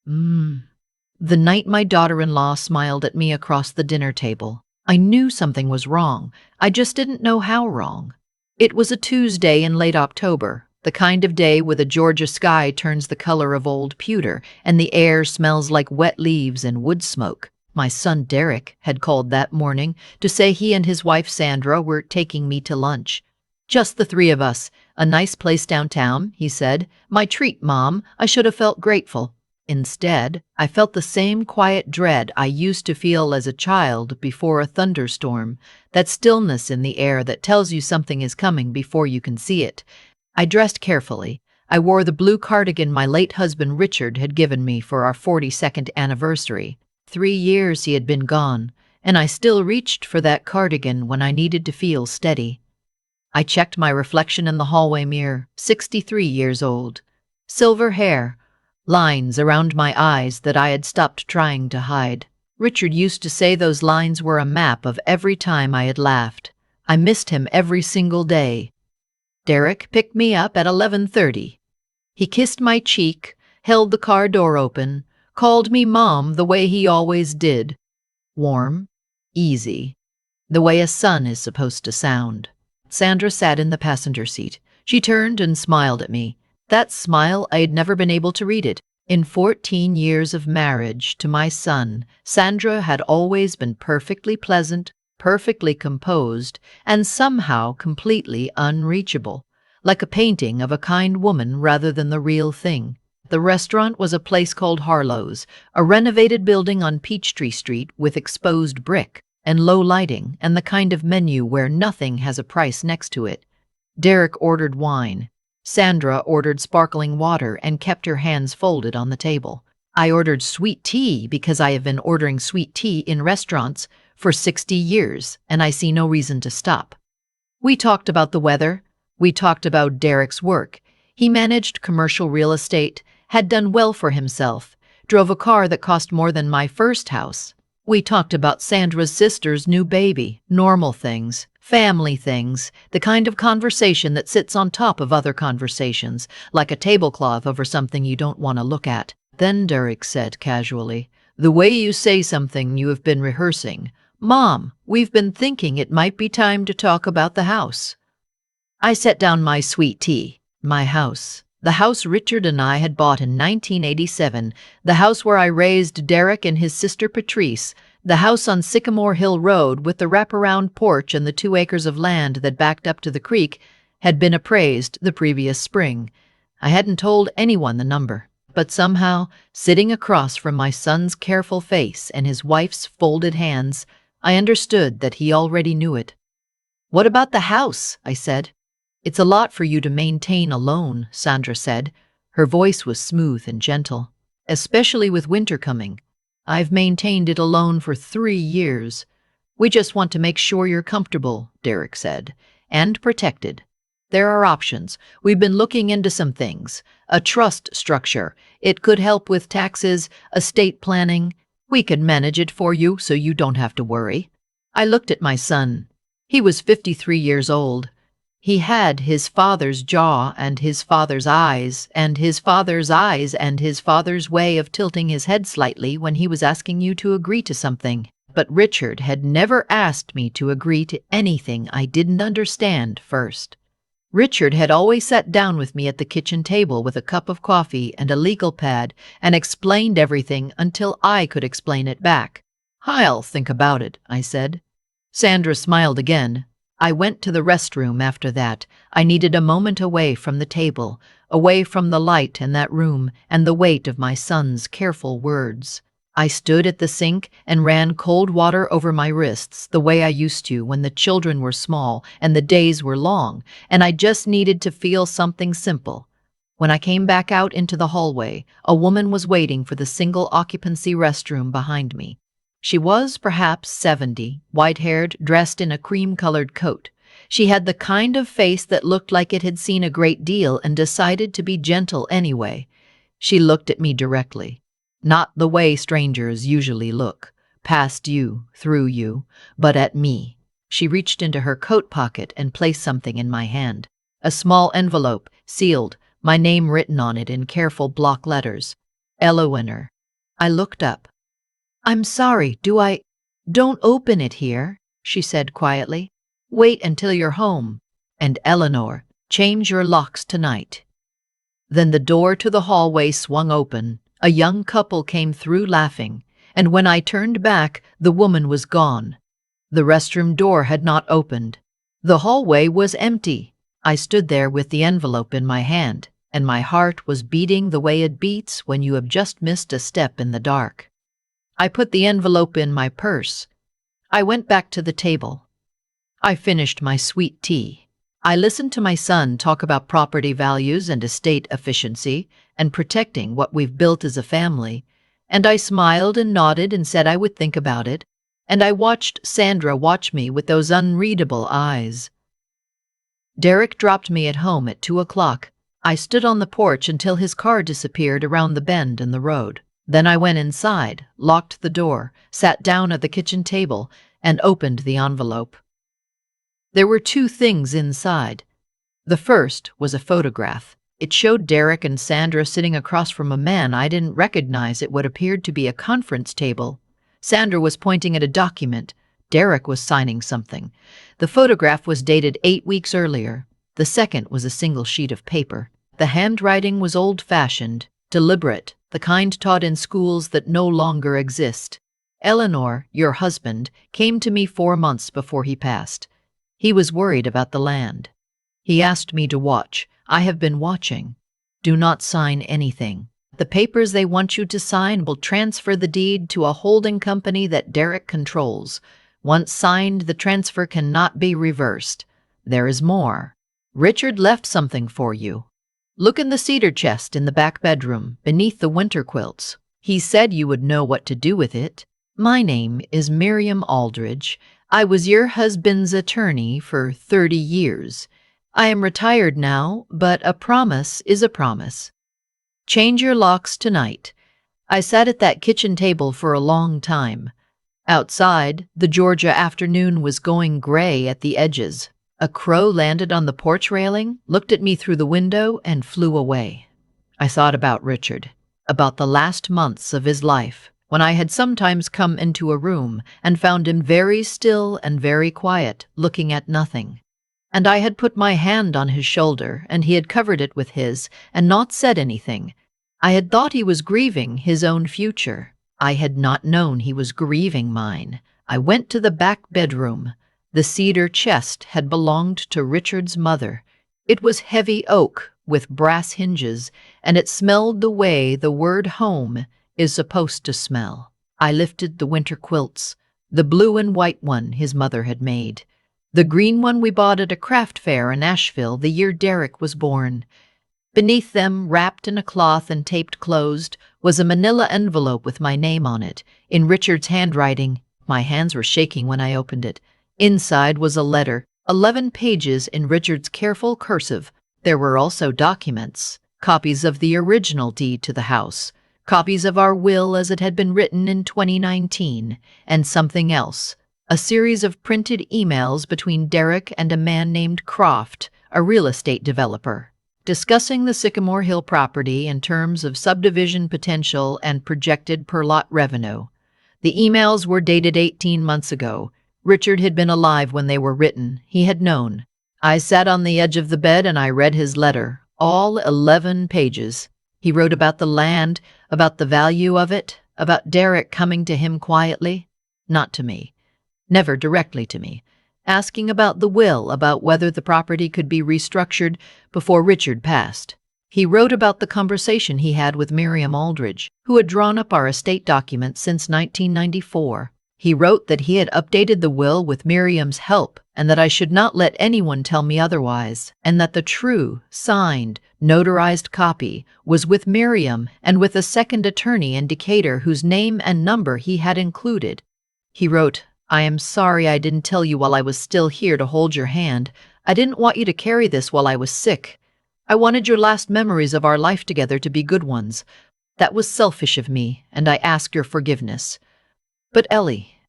The night my daughter-in-law smiled at me across the dinner table, I knew something was wrong. I just didn't know how wrong. It was a Tuesday in late October, the kind of day where the Georgia sky turns the color of old pewter and the air smells like wet leaves and wood smoke. My son Derek had called that morning to say he and his wife Sandra were taking me to lunch. Just the three of us. A nice place downtown, he said. My treat, Mom. I should have felt grateful. Instead, I felt the same quiet dread I used to feel as a child before a thunderstorm, that stillness in the air that tells you something is coming before you can see it. I dressed carefully. I wore the blue cardigan my late husband Richard had given me for our 42nd anniversary. 3 years he had been gone, and I still reached for that cardigan when I needed to feel steady. I checked my reflection in the hallway mirror, 63 years old. Silver hair, lines around my eyes that I had stopped trying to hide. Richard used to say those lines were a map of every time I had laughed. I missed him every single day. Derek picked me up at 11:30. He kissed my cheek, held the car door open, called me Mom the way he always did. Warm, easy, the way a son is supposed to sound. Sandra sat in the passenger seat. She turned and smiled at me. That smile, I had never been able to read it. In 14 years of marriage to my son, Sandra had always been perfectly pleasant, perfectly composed, and somehow completely unreachable, like a painting of a kind woman rather than the real thing. The restaurant was a place called Harlow's, a renovated building on Peachtree Street with exposed brick and low lighting and the kind of menu where nothing has a price next to it. Derek ordered wine. Sandra ordered sparkling water and kept her hands folded on the table. I ordered sweet tea because I have been ordering sweet tea in restaurants for 60 years, and I see no reason to stop. We talked about the weather. We talked about Derek's work. He managed commercial real estate, had done well for himself, drove a car that cost more than my first house. We talked about Sandra's sister's new baby, normal things, family things, the kind of conversation that sits on top of other conversations, like a tablecloth over something you don't want to look at. Then Derek said casually, "The way you say something you have been rehearsing. Mom, we've been thinking it might be time to talk about the house." I set down my sweet tea. My house. The house Richard and I had bought in 1987, the house where I raised Derek and his sister Patrice, the house on Sycamore Hill Road with the wraparound porch and the 2 acres of land that backed up to the creek, had been appraised the previous spring. I hadn't told anyone the number, but somehow, sitting across from my son's careful face and his wife's folded hands, I understood that he already knew it. "What about the house?" I said. "It's a lot for you to maintain alone," Sandra said. Her voice was smooth and gentle. "Especially with winter coming. I've maintained it alone for 3 years. We just want to make sure you're comfortable," Derek said, "and protected. There are options. We've been looking into some things. A trust structure. It could help with taxes, estate planning. We can manage it for you so you don't have to worry." I looked at my son. He was 53 years old. He had his father's jaw and his father's eyes and his father's eyes and his father's way of tilting his head slightly when he was asking you to agree to something. But Richard had never asked me to agree to anything I didn't understand first. Richard had always sat down with me at the kitchen table with a cup of coffee and a legal pad and explained everything until I could explain it back. "I'll think about it," I said. Sandra smiled again. I went to the restroom after that. I needed a moment away from the table, away from the light in that room and the weight of my son's careful words. I stood at the sink and ran cold water over my wrists the way I used to when the children were small and the days were long, and I just needed to feel something simple. When I came back out into the hallway, a woman was waiting for the single-occupancy restroom behind me. She was perhaps 70, white-haired, dressed in a cream-colored coat. She had the kind of face that looked like it had seen a great deal and decided to be gentle anyway. She looked at me directly. Not the way strangers usually look, past you, through you, but at me. She reached into her coat pocket and placed something in my hand. A small envelope, sealed, my name written on it in careful block letters. Eleanor. I looked up. I'm sorry, Don't open it here, she said quietly. Wait until you're home. And Eleanor, change your locks tonight. Then the door to the hallway swung open. A young couple came through laughing, and when I turned back, the woman was gone. The restroom door had not opened. The hallway was empty. I stood there with the envelope in my hand, and my heart was beating the way it beats when you have just missed a step in the dark. I put the envelope in my purse. I went back to the table. I finished my sweet tea. I listened to my son talk about property values and estate efficiency and protecting what we've built as a family, and I smiled and nodded and said I would think about it, and I watched Sandra watch me with those unreadable eyes. Derek dropped me at home at 2 o'clock. I stood on the porch until his car disappeared around the bend in the road. Then I went inside, locked the door, sat down at the kitchen table, and opened the envelope. There were two things inside. The first was a photograph. It showed Derek and Sandra sitting across from a man I didn't recognize at what appeared to be a conference table. Sandra was pointing at a document. Derek was signing something. The photograph was dated 8 weeks earlier. The second was a single sheet of paper. The handwriting was old-fashioned, deliberate, the kind taught in schools that no longer exist. Eleanor, your husband, came to me 4 months before he passed. He was worried about the land. He asked me to watch. I have been watching. Do not sign anything. The papers they want you to sign will transfer the deed to a holding company that Derek controls. Once signed, the transfer cannot be reversed. There is more. Richard left something for you. Look in the cedar chest in the back bedroom, beneath the winter quilts. He said you would know what to do with it. My name is Miriam Aldridge. I was your husband's attorney for 30 years. I am retired now, but a promise is a promise. Change your locks tonight. I sat at that kitchen table for a long time. Outside, the Georgia afternoon was going gray at the edges. A crow landed on the porch railing, looked at me through the window, and flew away. I thought about Richard, about the last months of his life, when I had sometimes come into a room and found him very still and very quiet, looking at nothing. And I had put my hand on his shoulder, and he had covered it with his, and not said anything. I had thought he was grieving his own future. I had not known he was grieving mine. I went to the back bedroom. The cedar chest had belonged to Richard's mother. It was heavy oak with brass hinges, and it smelled the way the word home is supposed to smell. I lifted the winter quilts, the blue and white one his mother had made, the green one we bought at a craft fair in Asheville the year Derek was born. Beneath them, wrapped in a cloth and taped closed, was a manila envelope with my name on it, in Richard's handwriting. My hands were shaking when I opened it. Inside was a letter, 11 pages in Richard's careful cursive. There were also documents, copies of the original deed to the house, copies of our will as it had been written in 2019, and something else, a series of printed emails between Derek and a man named Croft, a real estate developer, discussing the Sycamore Hill property in terms of subdivision potential and projected per-lot revenue. The emails were dated 18 months ago. Richard had been alive when they were written. He had known. I sat on the edge of the bed and I read his letter, all 11 pages. He wrote about the land, about the value of it, about Derek coming to him quietly, not to me, never directly to me, asking about the will, about whether the property could be restructured before Richard passed. He wrote about the conversation he had with Miriam Aldridge, who had drawn up our estate documents since 1994. He wrote that he had updated the will with Miriam's help and that I should not let anyone tell me otherwise, and that the true, signed, notarized copy was with Miriam and with a second attorney in Decatur whose name and number he had included. He wrote, I am sorry I didn't tell you while I was still here to hold your hand. I didn't want you to carry this while I was sick. I wanted your last memories of our life together to be good ones. That was selfish of me, and I ask your forgiveness. But Ellie,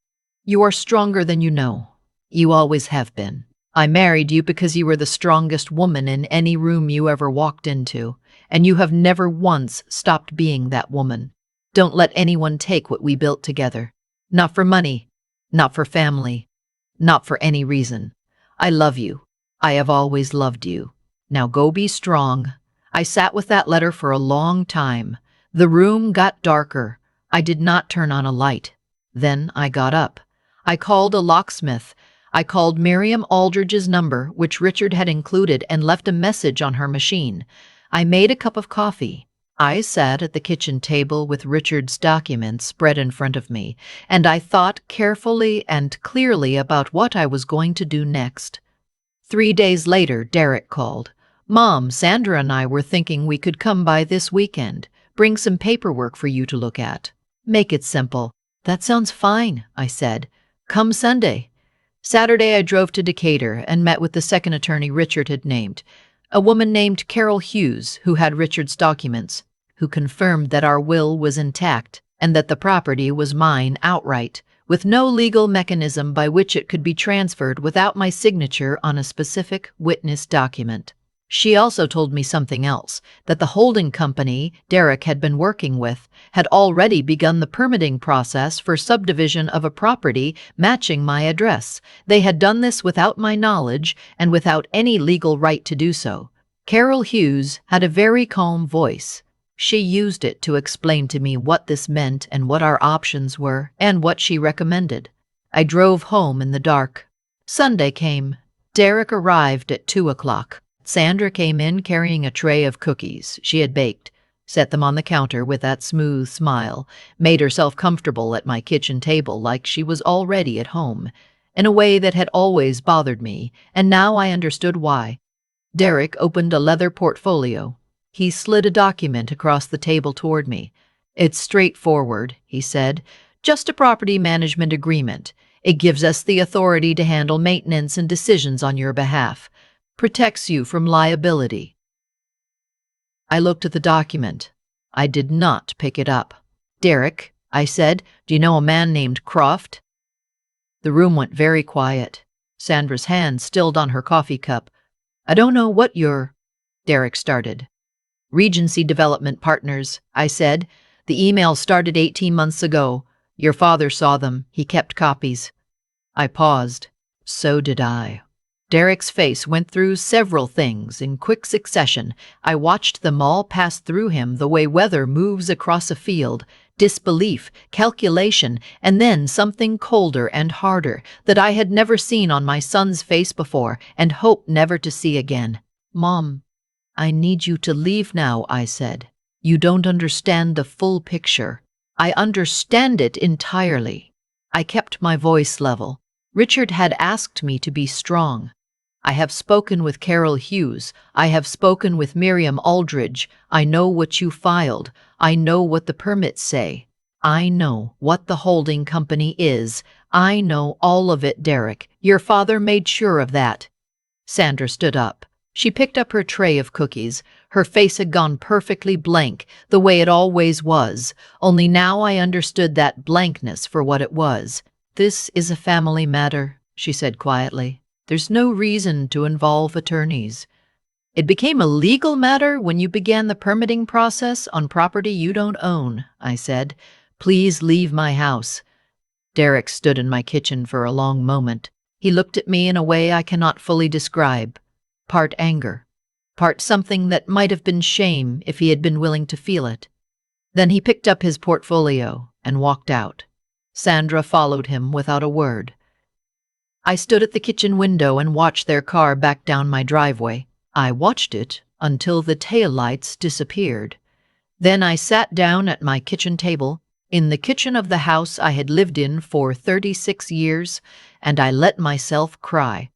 you are stronger than you know. You always have been. I married you because you were the strongest woman in any room you ever walked into, and you have never once stopped being that woman. Don't let anyone take what we built together. Not for money, not for family, not for any reason. I love you. I have always loved you. Now go be strong." I sat with that letter for a long time. The room got darker. I did not turn on a light. Then I got up. I called a locksmith. I called Miriam Aldridge's number, which Richard had included, and left a message on her machine. I made a cup of coffee. I sat at the kitchen table with Richard's documents spread in front of me, and I thought carefully and clearly about what I was going to do next. 3 days later, Derek called. "Mom, Sandra and I were thinking we could come by this weekend. Bring some paperwork for you to look at. Make it simple." "That sounds fine," I said. "Come Sunday." Saturday, I drove to Decatur and met with the second attorney Richard had named, a woman named Carol Hughes, who had Richard's documents, who confirmed that our will was intact and that the property was mine outright, with no legal mechanism by which it could be transferred without my signature on a specific witness document. She also told me something else, that the holding company Derek had been working with had already begun the permitting process for subdivision of a property matching my address. They had done this without my knowledge and without any legal right to do so. Carol Hughes had a very calm voice. She used it to explain to me what this meant and what our options were and what she recommended. I drove home in the dark. Sunday came. Derek arrived at 2 o'clock. Sandra came in carrying a tray of cookies she had baked, set them on the counter with that smooth smile, made herself comfortable at my kitchen table like she was already at home, in a way that had always bothered me, and now I understood why. Derek opened a leather portfolio. He slid a document across the table toward me. "It's straightforward," he said. "Just a property management agreement. It gives us the authority to handle maintenance and decisions on your behalf. Protects you from liability." I looked at the document. I did not pick it up. "Derek," I said, "do you know a man named Croft?" The room went very quiet. Sandra's hand stilled on her coffee cup. "I don't know what you're—" Derek started. "Regency Development Partners," I said. "The email started 18 months ago. Your father saw them. He kept copies." I paused. So did I. Derek's face went through several things in quick succession. I watched them all pass through him the way weather moves across a field. Disbelief, calculation, and then something colder and harder that I had never seen on my son's face before and hope never to see again. "Mom, I need you to leave now," I said. "You don't understand the full picture." "I understand it entirely." I kept my voice level. Richard had asked me to be strong. "I have spoken with Carol Hughes. I have spoken with Miriam Aldridge. I know what you filed. I know what the permits say. I know what the holding company is. I know all of it, Derek. Your father made sure of that." Sandra stood up. She picked up her tray of cookies. Her face had gone perfectly blank, the way it always was, only now I understood that blankness for what it was. "This is a family matter," she said quietly. "There's no reason to involve attorneys." "It became a legal matter when you began the permitting process on property you don't own," I said. "Please leave my house." Derek stood in my kitchen for a long moment. He looked at me in a way I cannot fully describe. Part anger, part something that might have been shame if he had been willing to feel it. Then he picked up his portfolio and walked out. Sandra followed him without a word. I stood at the kitchen window and watched their car back down my driveway. I watched it until the taillights disappeared. Then I sat down at my kitchen table, in the kitchen of the house I had lived in for 36 years, and I let myself cry.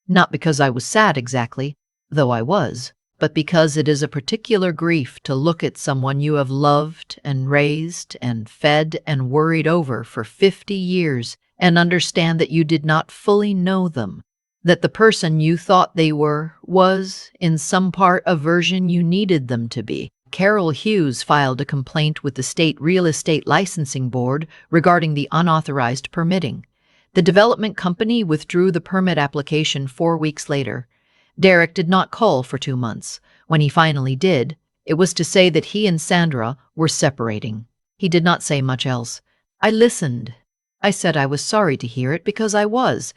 Not because I was sad exactly, though I was, but because it is a particular grief to look at someone you have loved and raised and fed and worried over for 50 years and understand that you did not fully know them, that the person you thought they were was, in some part, a version you needed them to be. Carol Hughes filed a complaint with the State Real Estate Licensing Board regarding the unauthorized permitting. The development company withdrew the permit application 4 weeks later. Derek did not call for 2 months. When he finally did, it was to say that he and Sandra were separating. He did not say much else. I listened. I said I was sorry to hear it because I was.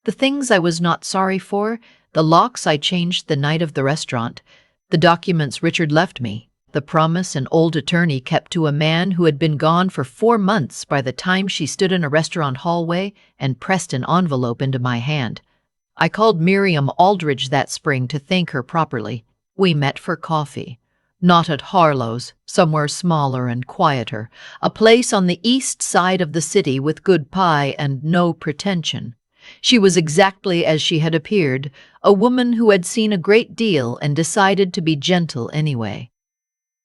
The things I was not sorry for, the locks I changed the night of the restaurant, the documents Richard left me, the promise an old attorney kept to a man who had been gone for 4 months by the time she stood in a restaurant hallway and pressed an envelope into my hand. I called Miriam Aldridge that spring to thank her properly. We met for coffee. Not at Harlow's, somewhere smaller and quieter, a place on the east side of the city with good pie and no pretension. She was exactly as she had appeared, a woman who had seen a great deal and decided to be gentle anyway.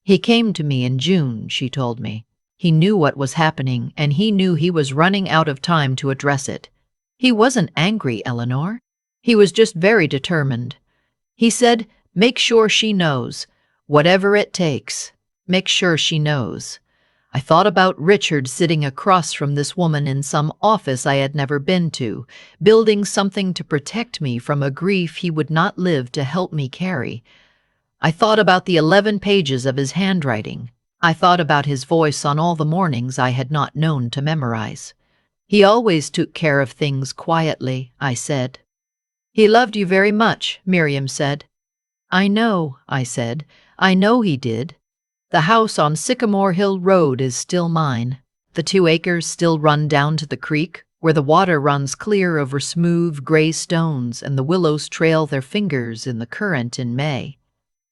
He came to me in June, she told me. He knew what was happening, and he knew he was running out of time to address it. He wasn't angry, Eleanor. He was just very determined. He said, "Make sure she knows. Whatever it takes, make sure she knows." I thought about Richard sitting across from this woman in some office I had never been to, building something to protect me from a grief he would not live to help me carry. I thought about the 11 pages of his handwriting. I thought about his voice on all the mornings I had not known to memorize. "He always took care of things quietly," I said. "He loved you very much," Miriam said. "I know," I said. "I know he did. The house on Sycamore Hill Road is still mine. The 2 acres still run down to the creek, where the water runs clear over smooth gray stones and the willows trail their fingers in the current in May.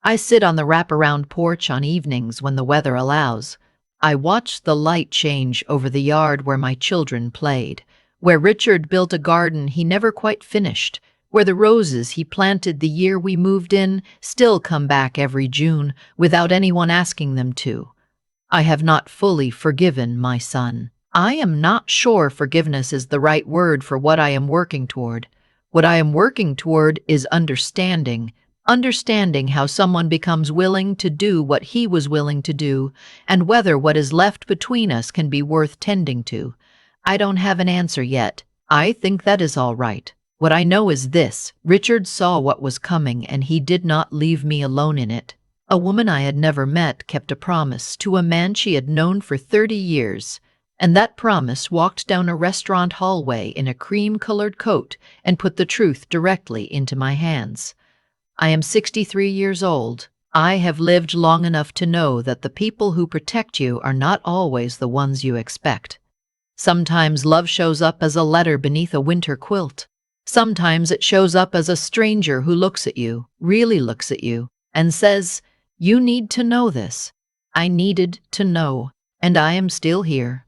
I sit on the wraparound porch on evenings when the weather allows. I watch the light change over the yard where my children played, where Richard built a garden he never quite finished, where the roses he planted the year we moved in still come back every June without anyone asking them to. I have not fully forgiven my son. I am not sure forgiveness is the right word for what I am working toward. What I am working toward is understanding how someone becomes willing to do what he was willing to do, and whether what is left between us can be worth tending to. I don't have an answer yet. I think that is all right. What I know is this: Richard saw what was coming and he did not leave me alone in it. A woman I had never met kept a promise to a man she had known for 30 years, and that promise walked down a restaurant hallway in a cream-colored coat and put the truth directly into my hands. I am 63 years old. I have lived long enough to know that the people who protect you are not always the ones you expect. Sometimes love shows up as a letter beneath a winter quilt. Sometimes it shows up as a stranger who looks at you, really looks at you, and says, "You need to know this." I needed to know, and I am still here.